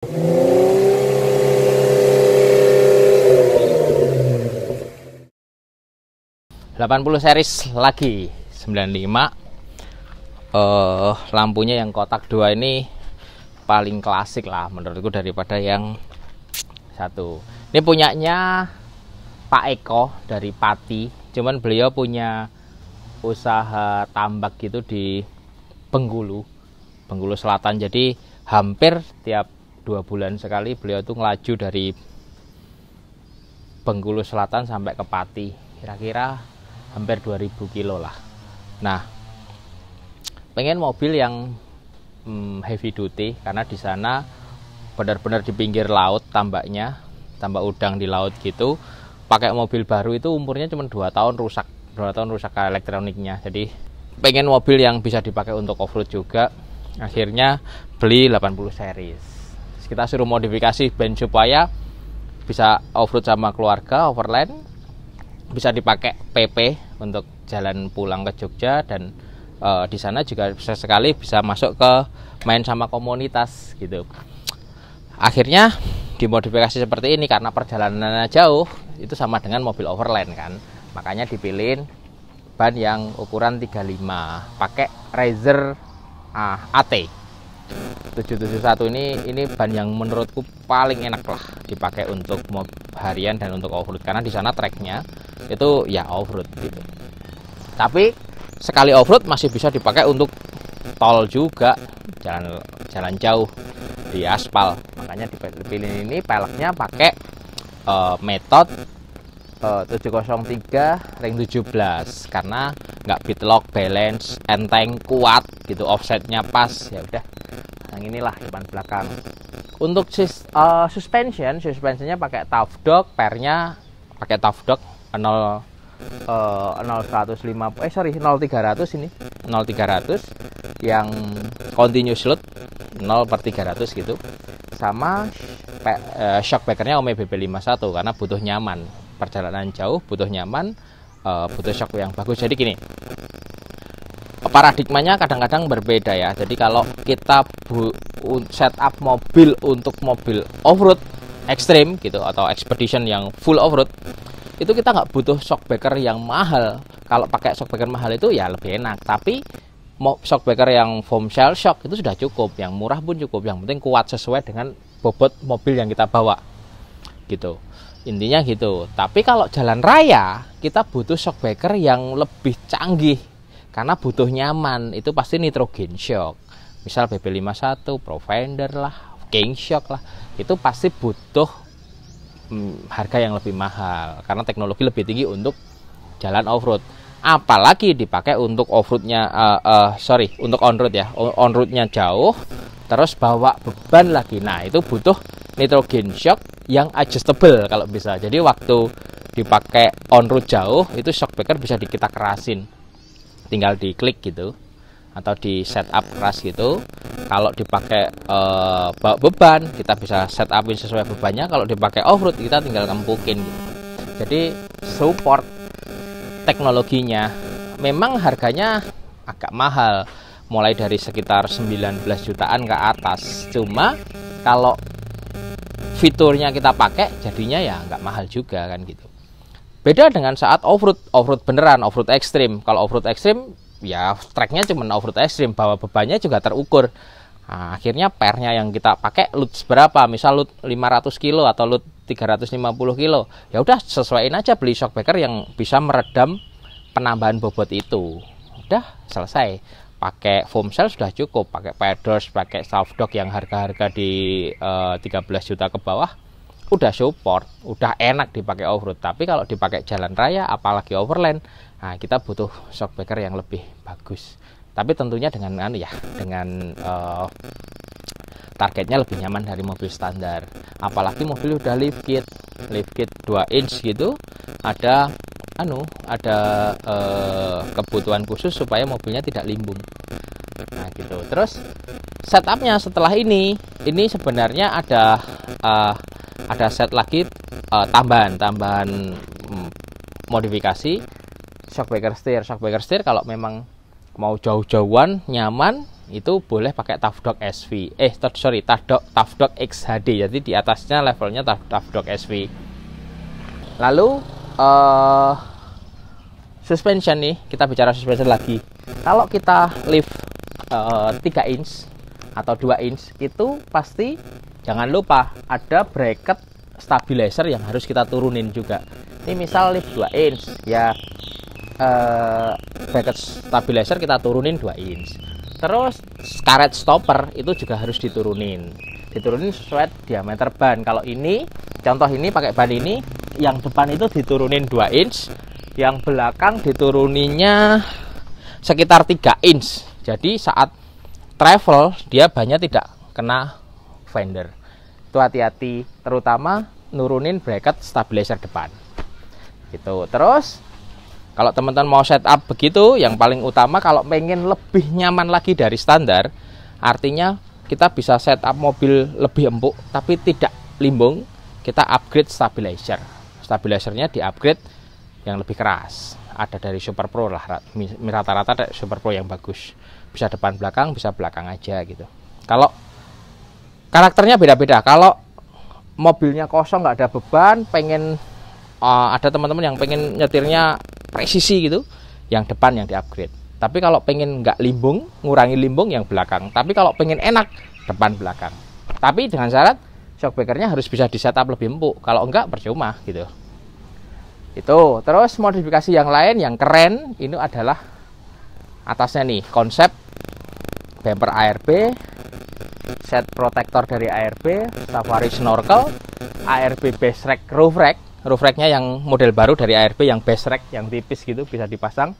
80 series lagi 95. Lampunya yang kotak 2 ini paling klasik lah menurutku daripada yang satu. Ini punyanya Pak Eko dari Pati, cuman beliau punya usaha tambak gitu di Bengkulu Selatan. Jadi hampir tiap 2 bulan sekali beliau tuh ngelaju dari Bengkulu Selatan sampai ke Pati, kira-kira hampir 2000 kilo lah. Nah, pengen mobil yang heavy duty karena di sana benar-benar di pinggir laut tambaknya, tambak udang di laut gitu. Pakai mobil baru itu umurnya cuma 2 tahun rusak, 2 tahun rusak elektroniknya. Jadi pengen mobil yang bisa dipakai untuk off-road juga. Akhirnya beli 80 series. Kita suruh modifikasi ban supaya bisa off-road sama keluarga, overland. Bisa dipakai PP untuk jalan pulang ke Jogja, dan di sana juga sesekali bisa masuk ke main sama komunitas gitu. Akhirnya dimodifikasi seperti ini karena perjalanannya jauh, itu sama dengan mobil overland kan. Makanya dipilihin ban yang ukuran 35, pakai Razer AT 771 ini ban yang menurutku paling enak lah dipakai untuk harian dan untuk off-road, karena di sana treknya itu ya off-road gitu. Tapi sekali off-road masih bisa dipakai untuk tol juga, jalan jauh di aspal. Makanya dipilih ini peleknya pakai metode 703 ring 17 karena nggak beadlock, balance, enteng, kuat gitu, offsetnya pas. Ya udah, yang inilah depan belakang. Untuk suspensionnya pakai Tough Dog, pernya pakai Tough Dog 0300 ini 0300 yang continuous load 0/300 gitu. Sama shock breakernya Ome BB51 karena butuh nyaman, perjalanan jauh butuh nyaman, butuh shock yang bagus. Jadi gini, paradigmanya kadang-kadang berbeda ya. Jadi kalau kita setup mobil untuk mobil off-road ekstrim gitu atau expedition yang full off-road, itu kita nggak butuh shockbreaker yang mahal. Kalau pakai shockbreaker mahal itu ya lebih enak, tapi shockbreaker yang foam shell shock itu sudah cukup, yang murah pun cukup, yang penting kuat sesuai dengan bobot mobil yang kita bawa gitu, intinya gitu. Tapi kalau jalan raya kita butuh shockbreaker yang lebih canggih karena butuh nyaman, itu pasti nitrogen shock, misal BB51, Provider lah, King Shock lah, itu pasti butuh harga yang lebih mahal karena teknologi lebih tinggi untuk jalan off-road. Apalagi dipakai untuk off-roadnya, untuk on-road ya, on-roadnya jauh terus bawa beban lagi. Nah itu butuh nitrogen shock yang adjustable kalau bisa. Jadi waktu dipakai on-road jauh itu shockbreaker bisa kita kerasin, tinggal diklik gitu atau di setup keras gitu. Kalau dipakai bawa beban kita bisa setupin sesuai bebannya. Kalau dipakai off-road kita tinggal kempukin gitu. Jadi support teknologinya. Memang harganya agak mahal, mulai dari sekitar 19 jutaan ke atas. Cuma kalau fiturnya kita pakai jadinya ya nggak mahal juga kan gitu. Beda dengan saat off-road beneran, off-road ekstrim. Kalau off-road ekstrim ya treknya cuma off-road ekstrim, bawa bebannya juga terukur. Nah, akhirnya pernya yang kita pakai load seberapa, misal load 500 kilo atau load 350 kilo, ya udah sesuaiin aja, beli shockbreaker yang bisa meredam penambahan bobot itu. Udah selesai. Pakai foam shell sudah cukup, pakai pedals, pakai Tough Dog yang harga-harga di 13 juta ke bawah udah support, udah enak dipakai off-road. Tapi kalau dipakai jalan raya apalagi overland, nah kita butuh shockbreaker yang lebih bagus. Tapi tentunya dengan targetnya lebih nyaman dari mobil standar. Apalagi mobil udah lift kit 2 inch gitu, ada kebutuhan khusus supaya mobilnya tidak limbung. Nah gitu. Terus setupnya setelah ini sebenarnya ada set lagi tambahan modifikasi shockbreaker steer. Kalau memang mau jauh-jauhan nyaman, itu boleh pakai Tough Dog SV. Tough Dog XHD. Jadi di atasnya levelnya Tough Dog SV. Lalu suspension nih, kita bicara suspension lagi. Kalau kita lift 3 inch atau 2 inch itu pasti jangan lupa ada bracket stabilizer yang harus kita turunin juga. Ini misal lift 2 inch ya, bracket stabilizer kita turunin 2 inch. Terus karet stopper itu juga harus diturunin sesuai diameter ban. Kalau ini contoh ini pakai ban ini, yang depan itu diturunin 2 inch, yang belakang dituruninya sekitar 3 inch. Jadi saat travel dia bannya tidak kena fender. Itu hati-hati, terutama nurunin bracket stabilizer depan gitu. Terus kalau teman-teman mau setup begitu, yang paling utama kalau pengen lebih nyaman lagi dari standar, artinya kita bisa setup mobil lebih empuk tapi tidak limbung, kita upgrade stabilizer. Stabilizernya di-upgrade yang lebih keras. Ada dari Super Pro lah, rata-rata ada Super Pro yang bagus. Bisa depan belakang, bisa belakang aja gitu. Kalau karakternya beda-beda. Kalau mobilnya kosong nggak ada beban, pengen ada teman-teman yang pengen nyetirnya presisi gitu, yang depan yang di-upgrade. Tapi kalau pengen nggak limbung, ngurangi limbung yang belakang. Tapi kalau pengen enak, depan belakang. Tapi dengan syarat shockbreakernya harus bisa di-setup lebih empuk. Kalau enggak percuma gitu. Itu. Terus modifikasi yang lain yang keren ini adalah atasnya nih, konsep bumper ARB, set protektor dari ARB, Safari snorkel, ARB base rack roof rack. Roof racknya yang model baru dari ARB yang base rack yang tipis gitu, bisa dipasang.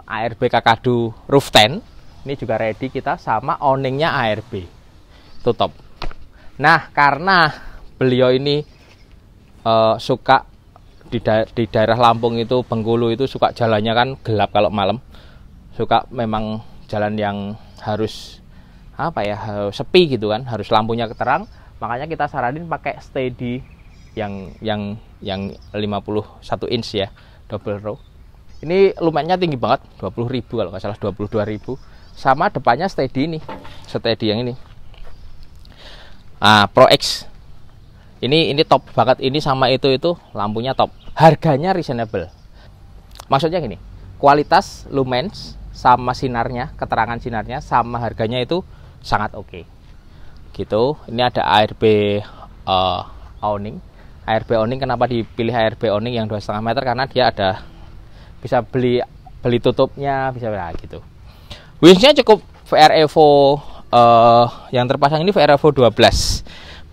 ARB Kakadu roof tent ini juga ready kita, sama awningnya ARB tutup. Nah, karena beliau ini suka di daerah Lampung itu, Bengkulu itu suka jalannya kan gelap kalau malam, suka memang jalan yang harus sepi gitu kan, harus lampunya terang. Makanya kita saranin pakai steady yang 51 inch ya, double row. Ini lumayannya tinggi banget, 20.000 kalau nggak salah, 22.000. Sama depannya steady ini, steady yang ini. Pro X. Ini top banget, ini sama itu lampunya top. Harganya reasonable. Maksudnya gini, kualitas lumens sama sinarnya, keterangan sinarnya sama harganya itu sangat oke. Gitu. Ini ada ARB awning. ARB awning, kenapa dipilih ARB awning yang 2,5 meter? Karena dia ada bisa beli tutupnya, bisa gitu. Winch-nya cukup VR Evo, yang terpasang ini VR Evo 12.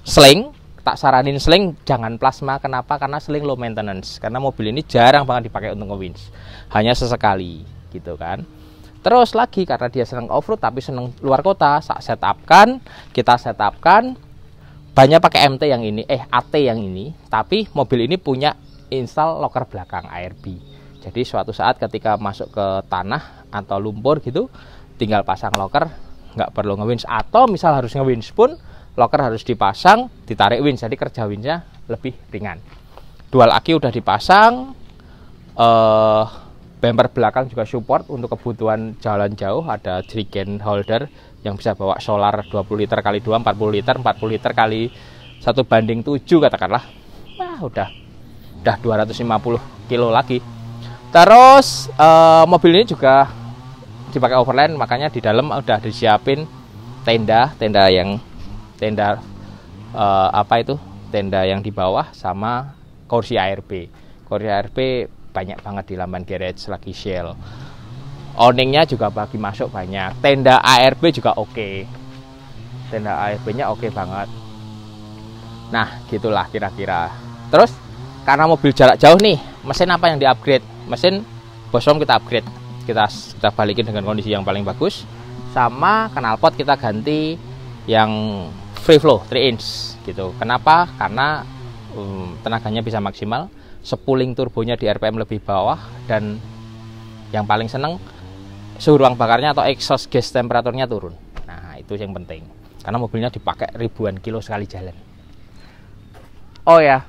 Sling, tak saranin sling, jangan plasma. Kenapa? Karena sling low maintenance. Karena mobil ini jarang banget dipakai untuk nge-winch. Hanya sesekali gitu kan. Terus lagi karena dia senang off-road tapi senang luar kota, kita setupkan banyak pakai MT yang ini, AT yang ini, tapi mobil ini punya install locker belakang ARB. Jadi suatu saat ketika masuk ke tanah atau lumpur gitu, tinggal pasang locker, nggak perlu nge-winch. Atau misal harus nge-winch pun, locker harus dipasang, ditarik winch, jadi kerja winchnya lebih ringan. Dual aki udah dipasang, bumper belakang juga support untuk kebutuhan jalan jauh, ada jerigen holder yang bisa bawa solar 20 liter kali 2, 40 liter kali 1 banding 7 katakanlah. Wah, udah 250 kilo lagi. Terus mobil ini juga dipakai overland, makanya di dalam udah disiapin tenda yang yang di bawah sama kursi ARB. Kursi ARB banyak banget di Lamban Garage lagi Shell. Awningnya juga bagi masuk banyak. Tenda ARB juga oke. Tenda ARB-nya oke banget. Nah, gitulah kira-kira. Terus karena mobil jarak jauh nih, mesin apa yang di-upgrade? Mesin Bosom kita upgrade. Kita balikin dengan kondisi yang paling bagus. Sama knalpot kita ganti yang free flow 3 inch gitu. Kenapa? Karena tenaganya bisa maksimal, spooling turbonya di RPM lebih bawah, dan yang paling seneng suhu ruang bakarnya atau exhaust gas temperaturnya turun. Nah, itu yang penting karena mobilnya dipakai ribuan kilo sekali jalan. Oh ya,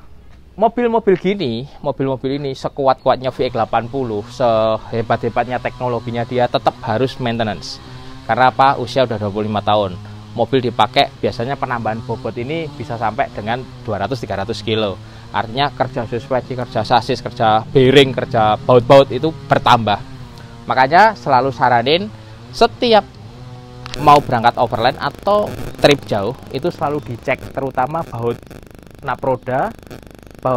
mobil-mobil ini sekuat-kuatnya VX80, sehebat-hebatnya teknologinya, dia tetap harus maintenance. Karena apa? Usia udah 25 tahun. Mobil dipakai biasanya penambahan bobot ini bisa sampai dengan 200-300 kilo. Artinya kerja suspensi, kerja sasis, kerja bearing, kerja baut-baut itu bertambah. Makanya selalu saranin setiap mau berangkat overland atau trip jauh itu selalu dicek, terutama baut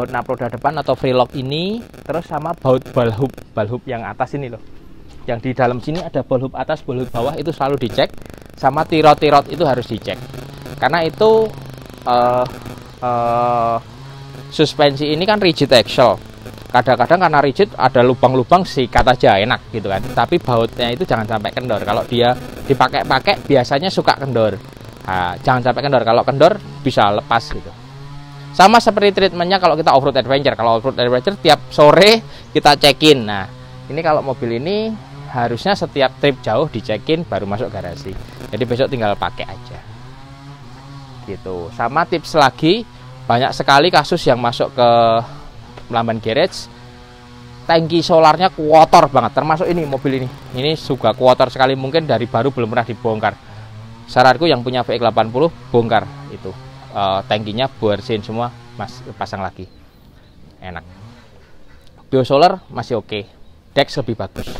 naproda depan atau freelock ini, terus sama baut balhub yang atas ini loh. Yang di dalam sini ada balhub atas, balhub bawah, itu selalu dicek, sama tirot itu harus dicek. Karena itu suspensi ini kan rigid axle. Kadang-kadang karena rigid ada lubang-lubang, sikat aja enak gitu kan. Tapi bautnya itu jangan sampai kendor. Kalau dia dipakai-pakai biasanya suka kendor. Nah, jangan sampai kendor. Kalau kendor bisa lepas gitu. Sama seperti treatmentnya kalau kita off-road adventure. Kalau off-road adventure tiap sore kita cekin. Nah, ini kalau mobil ini harusnya setiap trip jauh dicekin baru masuk garasi. Jadi besok tinggal pakai aja. Gitu. Sama tips lagi, banyak sekali kasus yang masuk ke Lamban Garage, tangki solarnya kotor banget, termasuk ini mobil ini juga kotor sekali, mungkin dari baru belum pernah dibongkar. Saranku yang punya VX80 bongkar itu tangkinya, bersihin semua, mas, pasang lagi, enak. Biosolar masih oke, Dex lebih bagus.